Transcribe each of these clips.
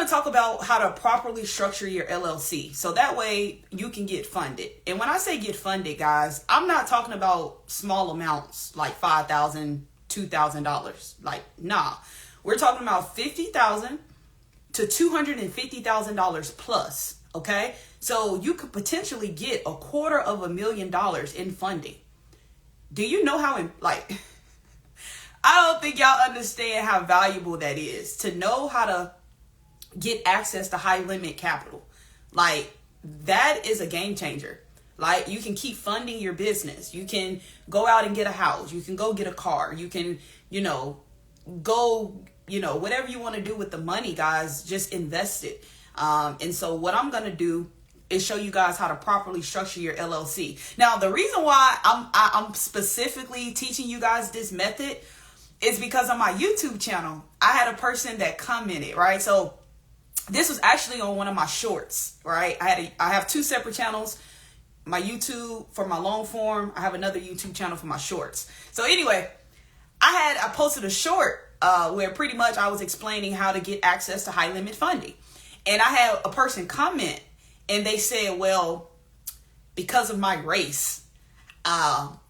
to talk about how to properly structure your LLC. So that way you can get funded. And when I say get funded, guys, I'm not talking about small amounts like $5,000, $2,000. Like, nah. We're talking about $50,000 to $250,000 plus. Okay. So you could potentially get $250,000 in funding. Do you know how, like, I don't think y'all understand how valuable that is to know how to get access to high limit capital. Like, that is a game changer. Like, you can keep funding your business. You can go out and get a house. You can go get a car. You can, go, whatever you want to do with the money, guys, just invest it. And so what I'm going to do is show you guys how to properly structure your LLC. Now, the reason why I'm specifically teaching you guys this method is because on my YouTube channel, I had a person that commented, right? So this was actually on one of my shorts, right? I have two separate channels. My YouTube for my long form. I have another YouTube channel for my shorts. So anyway, I posted a short where pretty much I was explaining how to get access to high limit funding. And I had a person comment and they said, well, because of my race,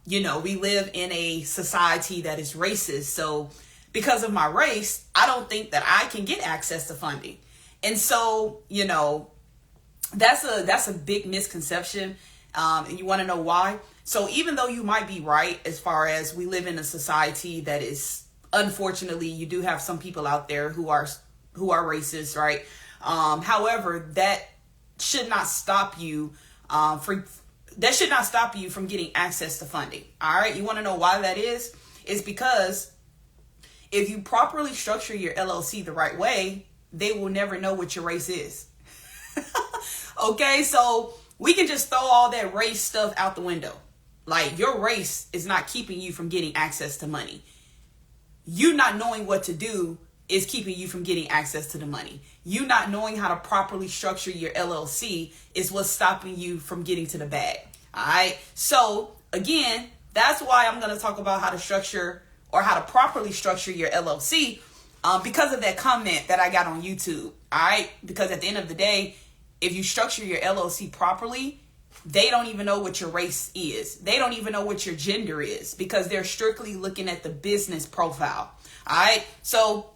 we live in a society that is racist. So because of my race, I don't think that I can get access to funding. And so, that's a big misconception. And you want to know why? So even though you might be right, as far as we live in a society that is, unfortunately, you do have some people out there who are racist, right? However, that should not stop you from getting access to funding. All right. You want to know why that is? It's because if you properly structure your LLC the right way, they will never know what your race is. Okay. So we can just throw all that race stuff out the window. Like, your race is not keeping you from getting access to money. You not knowing what to do is keeping you from getting access to the money. You not knowing how to properly structure your LLC is what's stopping you from getting to the bag. All right. So again, that's why I'm going to talk about how to structure or how to properly structure your LLC because of that comment that I got on YouTube. All right. Because at the end of the day, if you structure your LLC properly, they don't even know what your race is. They don't even know what your gender is because they're strictly looking at the business profile. All right. So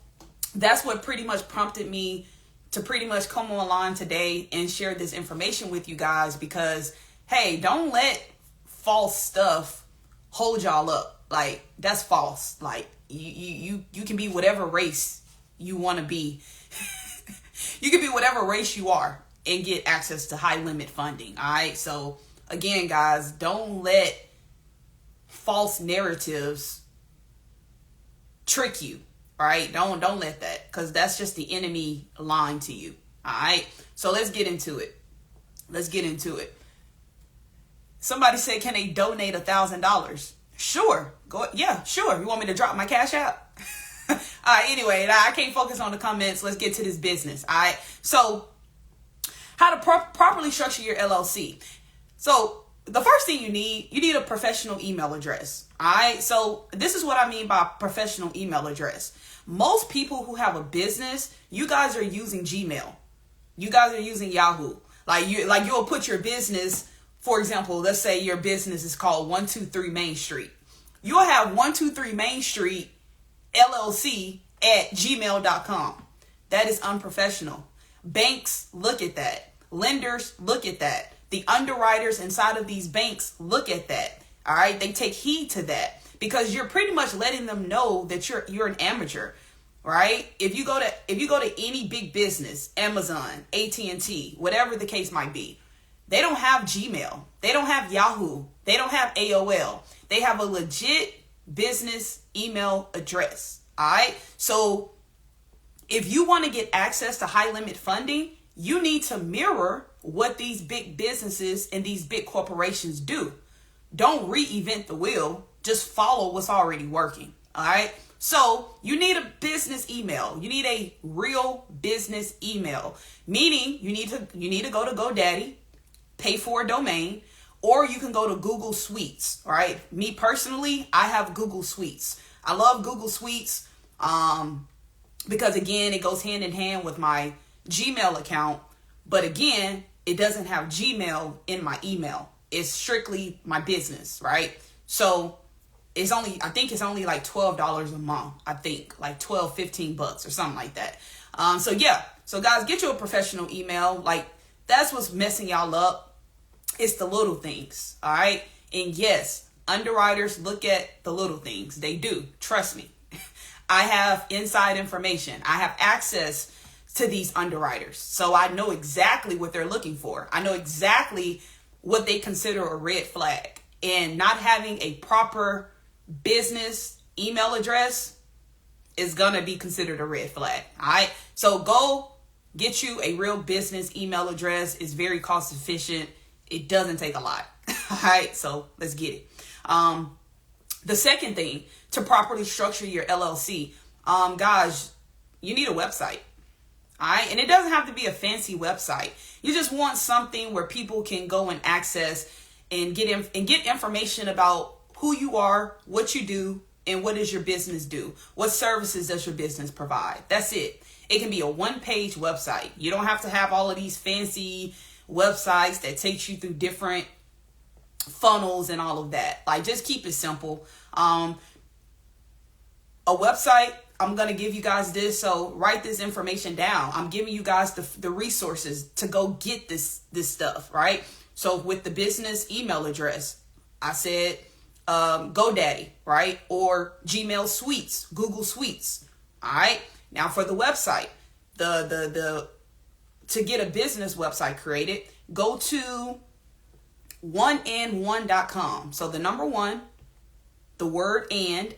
that's what pretty much prompted me to pretty much come online today and share this information with you guys because, hey, don't let false stuff hold y'all up. Like, that's false. Like, you can be whatever race you want to be. You can be whatever race you are and get access to high limit funding. All right. So again, guys, don't let false narratives trick you. All right. Don't let that, because that's just the enemy lying to you. All right. So let's get into it. Somebody said, can they donate $1,000? Sure. Go. Yeah, sure. You want me to drop my cash app? All right. Anyway, I can't focus on the comments. Let's get to this business. All right. So how to properly structure your LLC. So the first thing you need a professional email address. All right. So this is what I mean by professional email address. Most people who have a business, you guys are using Gmail. You guys are using Yahoo. You'll put your business, for example, let's say your business is called 123 Main Street. You'll have 123 Main Street LLC at gmail.com. That is unprofessional. Banks look at that. Lenders look at that. The underwriters inside of these banks look at that. All right. They take heed to that because you're pretty much letting them know that you're an amateur. Right. If you go to any big business, Amazon, AT&T, whatever the case might be, they don't have Gmail. They don't have Yahoo. They don't have AOL. They have a legit business email address. All right. So if you want to get access to high limit funding, you need to mirror what these big businesses and these big corporations do. Don't reinvent the wheel. Just follow what's already working. All right. So you need a business email. You need a real business email, meaning you need to go to GoDaddy, pay for a domain, or you can go to Google Suites. All right. Me personally, I have Google Suites. I love Google Suites because, again, it goes hand in hand with my Gmail account, but again, it doesn't have Gmail in my email. It's strictly my business, right? So I think it's only like $12 a month. I think like 12, 15 bucks or something like that. So yeah. So guys, get you a professional email. Like, that's what's messing y'all up. It's the little things. All right. And yes, underwriters look at the little things. They do. Trust me. I have inside information. I have access to these underwriters. So I know exactly what they're looking for. I know exactly what they consider a red flag. And not having a proper business email address is going to be considered a red flag. All right. So go get you a real business email address. It's very cost efficient. It doesn't take a lot. All right. So let's get it. The second thing, to properly structure your LLC, guys, you need a website. All right. And it doesn't have to be a fancy website. You just want something where people can go and access and get information about who you are, what you do, and what does your business do? What services does your business provide? That's it. It can be a one-page website. You don't have to have all of these fancy websites that takes you through different funnels and all of that. Like, just keep it simple. A website, I'm going to give you guys this. So write this information down. I'm giving you guys the resources to go get this stuff, right? So with the business email address, I said GoDaddy, right? Or Gmail Suites, Google Suites. All right. Now for the website, to get a business website created, go to oneand1.com. So the number one, the word and,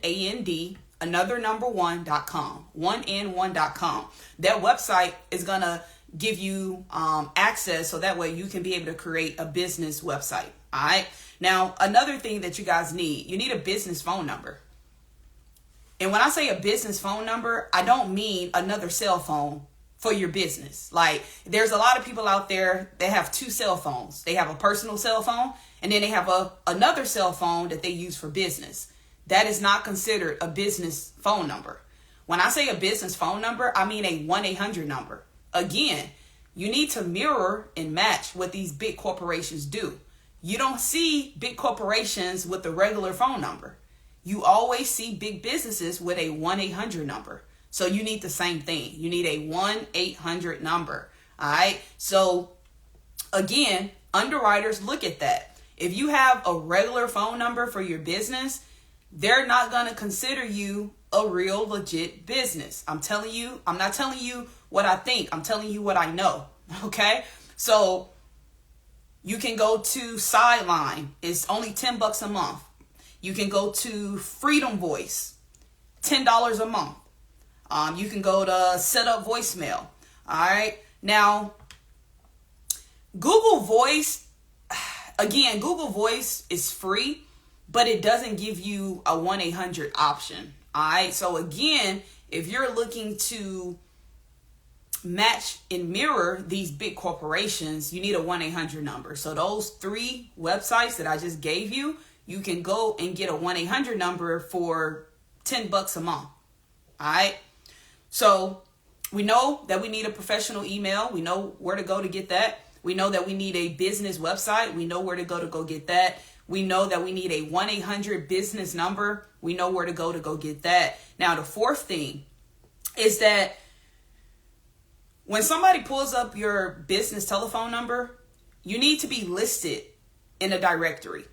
another number one.com, oneand1.com. That website is going to give you access, so that way you can be able to create a business website. All right. Now, another thing that you guys need, you need a business phone number. And when I say a business phone number, I don't mean another cell phone for your business. Like, there's a lot of people out there that have two cell phones. They have a personal cell phone, and then they have another cell phone that they use for business. That is not considered a business phone number. When I say a business phone number, I mean a 1-800 number. Again, you need to mirror and match what these big corporations do. You don't see big corporations with a regular phone number. You always see big businesses with a 1-800 number. So you need the same thing. You need a 1-800 number. All right. So again, underwriters look at that. If you have a regular phone number for your business, they're not going to consider you a real legit business. I'm telling you, I'm not telling you what I think. I'm telling you what I know. Okay. So you can go to Sideline. It's only $10 a month. You can go to Freedom Voice, $10 a month. You can go to Set Up Voicemail. All right. Now, Google Voice, again, Google Voice is free, but it doesn't give you a 1-800 option. All right. So again, if you're looking to match and mirror these big corporations, you need a 1-800 number. So those 3 websites that I just gave you, you can go and get a 1-800 number for $10 a month. All right. So we know that we need a professional email. We know where to go to get that. We know that we need a business website. We know where to go get that. We know that we need a 1-800 business number. We know where to go get that. Now, the fourth thing is that when somebody pulls up your business telephone number, you need to be listed in a directory.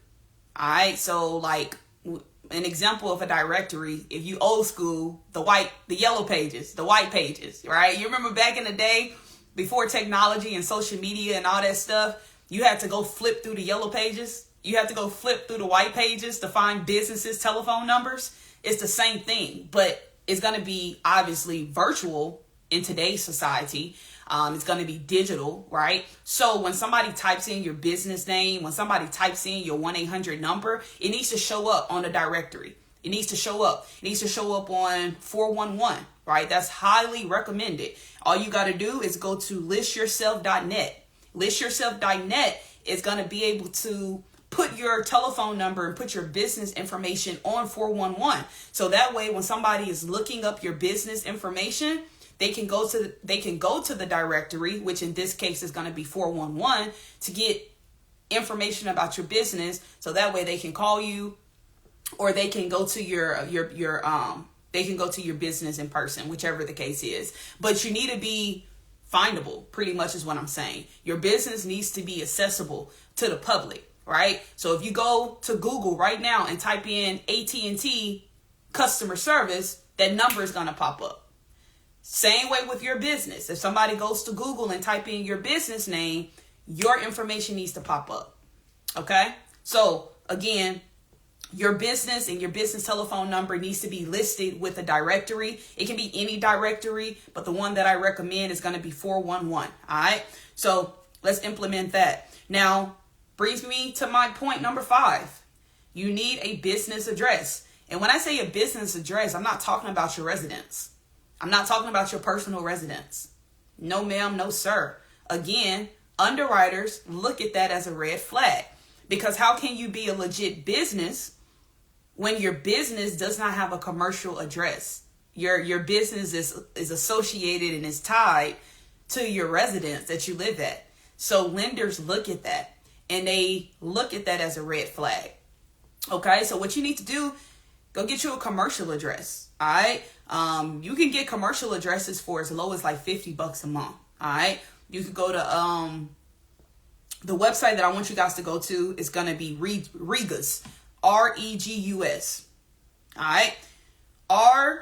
All right. So like an example of a directory, if you old school, the yellow pages, the white pages, right? You remember back in the day before technology and social media and all that stuff, you had to go flip through the yellow pages. You had to go flip through the white pages to find businesses' telephone numbers. It's the same thing, but it's going to be obviously virtual in today's society. It's going to be digital, right? So when somebody types in your business name, when somebody types in your 1-800 number, it needs to show up on the directory. It needs to show up. It needs to show up on 411, right? That's highly recommended. All you got to do is go to listyourself.net. Listyourself.net is going to be able to put your telephone number and put your business information on 411. So that way, when somebody is looking up your business information, they can go to the directory, which in this case is going to be 411, to get information about your business. So that way they can call you, or they can go to your they can go to your business in person, whichever the case is. But you need to be findable, pretty much is what I'm saying. Your business needs to be accessible to the public, right? So if you go to Google right now and type in AT&T customer service, that number is going to pop up. Same way with your business. If somebody goes to Google and type in your business name, your information needs to pop up. Okay? So again, your business and your business telephone number needs to be listed with a directory. It can be any directory, but the one that I recommend is going to be 411. All right. So let's implement that. Now, brings me to my point number 5. You need a business address. And when I say a business address, I'm not talking about your residence. I'm not talking about your personal residence. No, ma'am. No, sir. Again, underwriters look at that as a red flag, because how can you be a legit business when your business does not have a commercial address? Your business is associated and is tied to your residence that you live at. So lenders look at that, and they look at that as a red flag. Okay, so what you need to do, go get you a commercial address. All right, you can get commercial addresses for as low as like $50 a month. All right, you could go to the website that I want you guys to go to is going to be Regus. REGUS. All right. REGUS.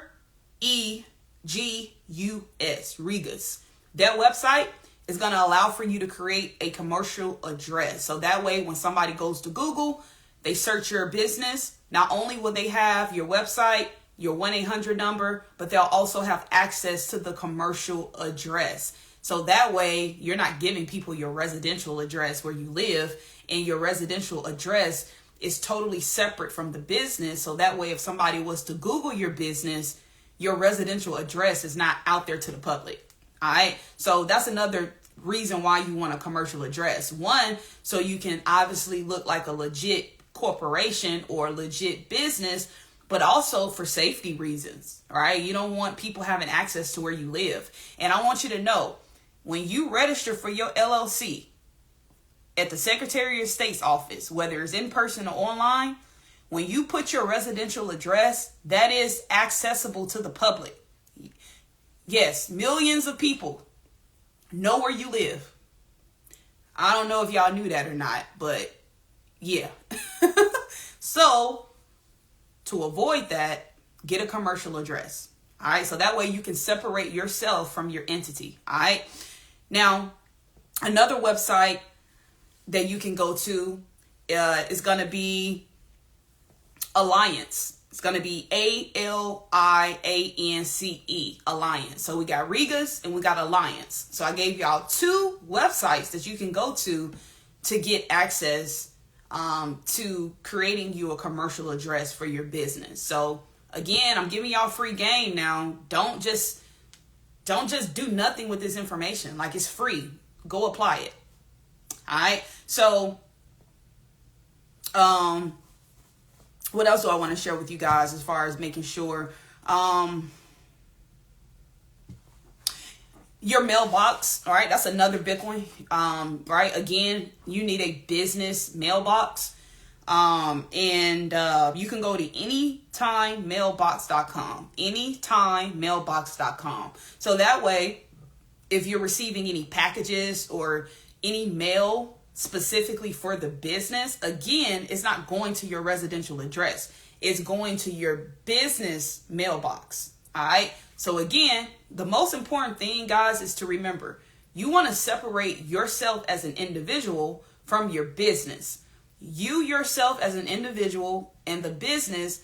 Regus. That website is going to allow for you to create a commercial address. So that way, when somebody goes to Google, they search your business. Not only will they have your website, your 1-800 number, but they'll also have access to the commercial address. So that way, you're not giving people your residential address where you live, and your residential address is totally separate from the business. So that way, if somebody was to Google your business, your residential address is not out there to the public. All right. So that's another reason why you want a commercial address. One, so you can obviously look like a legit corporation or legit business, but also for safety reasons. All right. You don't want people having access to where you live. And I want you to know, when you register for your LLC at the Secretary of State's office, whether it's in person or online, when you put your residential address, that is accessible to the public. Yes, millions of people know where you live. I don't know if y'all knew that or not, but yeah. So to avoid that, get a commercial address. All right. So that way you can separate yourself from your entity. All right. Now, another website that you can go to is going to be Alliance. It's going to be ALIANCE, Alliance. So we got Regus and we got Alliance. So I gave y'all 2 websites that you can go to get access to creating you a commercial address for your business. So again, I'm giving y'all free game now. Don't just do nothing with this information. Like, it's free. Go apply it. All right. So, what else do I want to share with you guys as far as making sure, your mailbox. All right. That's another big one. Right. Again, you need a business mailbox. And you can go to anytimemailbox.com, anytimemailbox.com. So that way, if you're receiving any packages or any mail specifically for the business, again, it's not going to your residential address. It's going to your business mailbox. All right. So again, the most important thing, guys, is to remember, you want to separate yourself as an individual from your business. You yourself as an individual and the business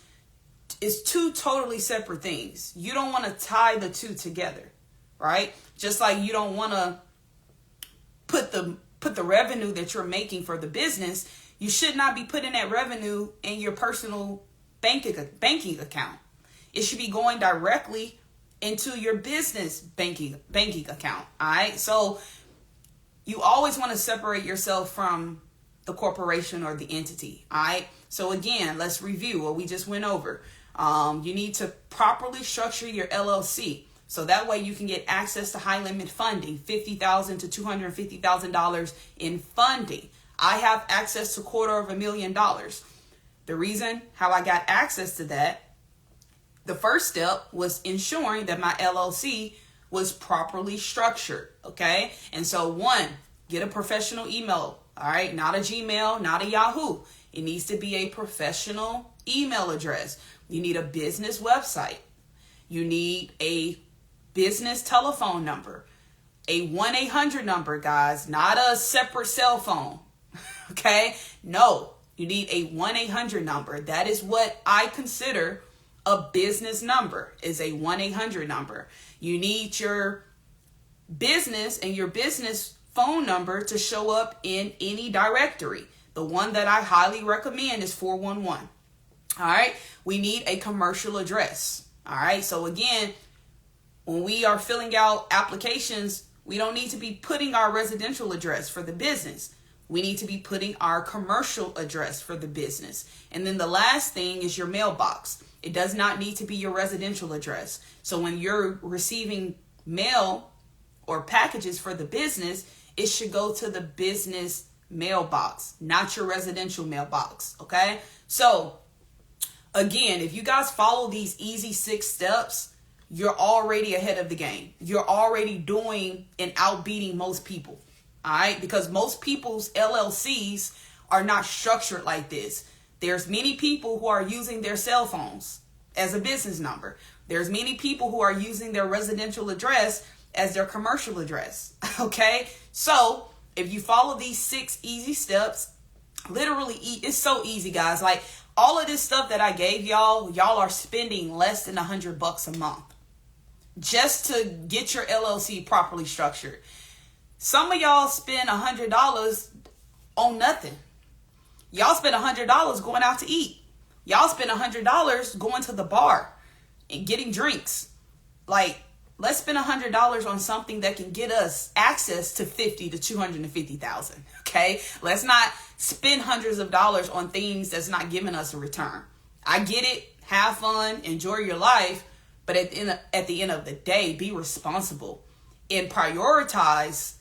is 2 totally separate things. You don't want to tie the 2 together, right? Just like you don't want to put the revenue that you're making for the business, you should not be putting that revenue in your personal banking account. It should be going directly into your business banking account. All right. So you always want to separate yourself from the corporation or the entity. All right. So again, let's review what we just went over. You need to properly structure your LLC. So that way you can get access to high limit funding, $50,000 to $250,000 in funding. I have access to $250,000. The reason how I got access to that, the first step was ensuring that my LLC was properly structured. Okay. And so one, get a professional email. All right. Not a Gmail, not a Yahoo. It needs to be a professional email address. You need a business website. You need a business telephone number, a 1-800 number, guys, not a separate cell phone. Okay. No, you need a 1-800 number. That is what I consider a business number, is a 1-800 number. You need your business and your business phone number to show up in any directory. The one that I highly recommend is 411. All right. We need a commercial address. All right. So again, when we are filling out applications, we don't need to be putting our residential address for the business. We need to be putting our commercial address for the business. And then the last thing is your mailbox. It does not need to be your residential address. So when you're receiving mail or packages for the business, it should go to the business mailbox, not your residential mailbox. Okay. So again, if you guys follow these easy 6 steps, you're already ahead of the game. You're already doing and outbeating most people. All right. Because most people's LLCs are not structured like this. There's many people who are using their cell phones as a business number. There's many people who are using their residential address as their commercial address. Okay. So if you follow these 6 easy steps, literally, it's so easy, guys. Like all of this stuff that I gave y'all are spending less than $100 a month just to get your LLC properly structured. Some of y'all spend $100 on nothing. Y'all spend $100 going out to eat. Y'all spend $100 going to the bar and getting drinks. Like, let's spend $100 on something that can get us access to $50,000 to $250,000. Okay, let's not spend hundreds of dollars on things that's not giving us a return. I get it. Have fun, enjoy your life, but at the end of the day, be responsible and prioritize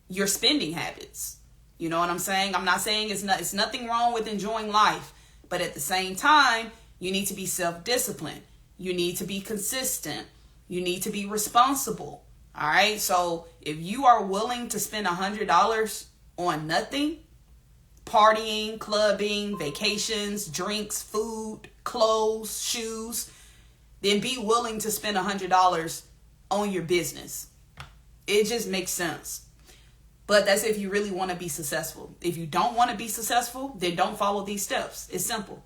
your spending habits. You know what I'm saying? I'm not saying it's nothing wrong with enjoying life, but at the same time, you need to be self-disciplined. You need to be consistent. You need to be responsible. All right. So if you are willing to spend $100 on nothing, partying, clubbing, vacations, drinks, food, clothes, shoes, then be willing to spend $100 on your business. It just makes sense. But that's if you really want to be successful. If you don't want to be successful, then don't follow these steps. It's simple.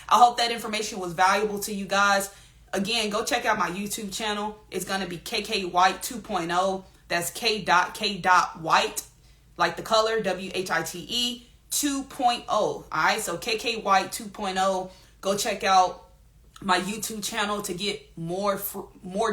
I hope that information was valuable to you guys. Again, go check out my YouTube channel. It's going to be KK White 2.0. That's K.White, like the color, WHITE 2.0. All right, so KK White 2.0. Go check out my YouTube channel to get more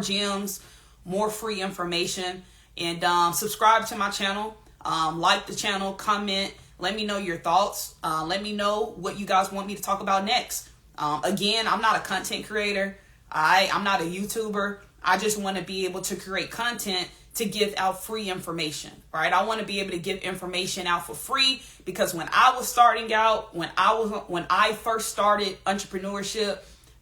gems, more free information, and subscribe to my channel. Like the channel, comment, let me know your thoughts. Let me know what you guys want me to talk about next. Again, I'm not a content creator. I'm not a YouTuber. I just want to be able to create content to give out free information, right? I want to be able to give information out for free because when I was starting out, when I first started entrepreneurship,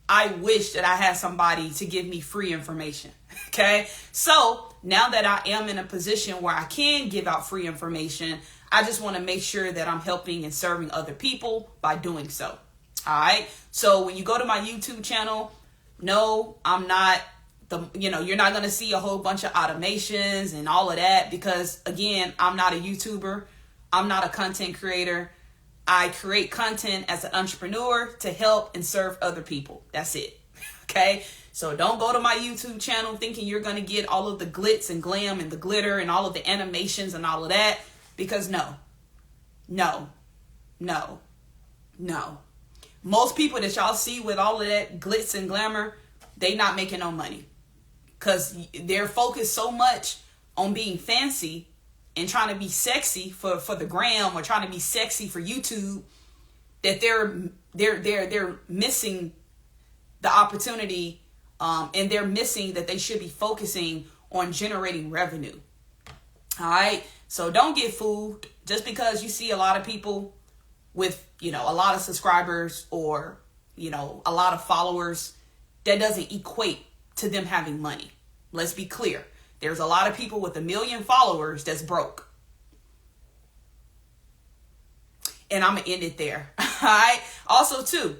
I wish that I had somebody to give me free information. Okay. So now that I am in a position where I can give out free information, I just want to make sure that I'm helping and serving other people by doing so. All right. So when you go to my YouTube channel, no, I'm not you're not going to see a whole bunch of automations and all of that because again, I'm not a YouTuber. I'm not a content creator. I create content as an entrepreneur to help and serve other people. That's it. Okay. So don't go to my YouTube channel thinking you're going to get all of the glitz and glam and the glitter and all of the animations and all of that because no. Most people that y'all see with all of that glitz and glamour, they not making no money because they're focused so much on being fancy and trying to be sexy for the gram or trying to be sexy for YouTube that they're missing the opportunity And they're missing that they should be focusing on generating revenue. All right. So don't get fooled just because you see a lot of people with, a lot of subscribers or, a lot of followers. That doesn't equate to them having money. Let's be clear. There's a lot of people with 1 million followers that's broke. And I'm going to end it there. All right. Also, too,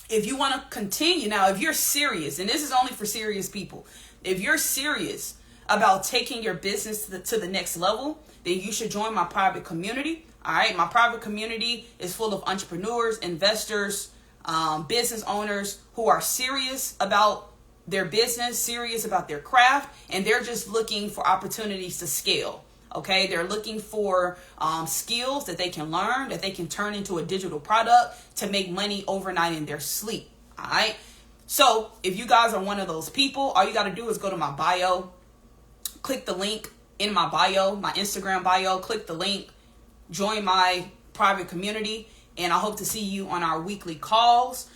if you want to continue now, if you're serious, and this is only for serious people, if you're serious about taking your business to the next level, then you should join my private community. All right. My private community is full of entrepreneurs, investors, business owners who are serious about their business, serious about their craft, and they're just looking for opportunities to scale. Okay, they're looking for skills that they can learn, that they can turn into a digital product to make money overnight in their sleep. All right. So if you guys are one of those people, all you got to do is go to my bio, click the link in my bio, my Instagram bio, click the link, join my private community, and I hope to see you on our weekly calls.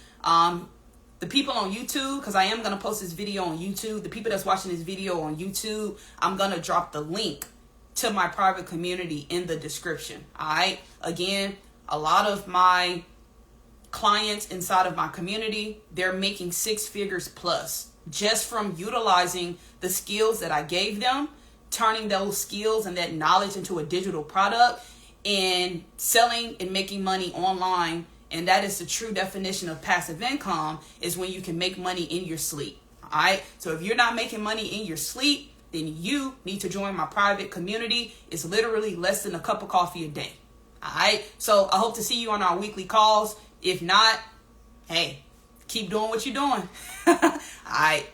The people on YouTube, because I am going to post this video on YouTube, the people that's watching this video on YouTube, I'm going to drop the link to my private community in the description. All right. Again, a lot of my clients inside of my community, they're making 6 figures plus just from utilizing the skills that I gave them, turning those skills and that knowledge into a digital product and selling and making money online. And that is the true definition of passive income, is when you can make money in your sleep. All right. So if you're not making money in your sleep, then you need to join my private community. It's literally less than a cup of coffee a day. All right. So I hope to see you on our weekly calls. If not, hey, keep doing what you're doing. All right.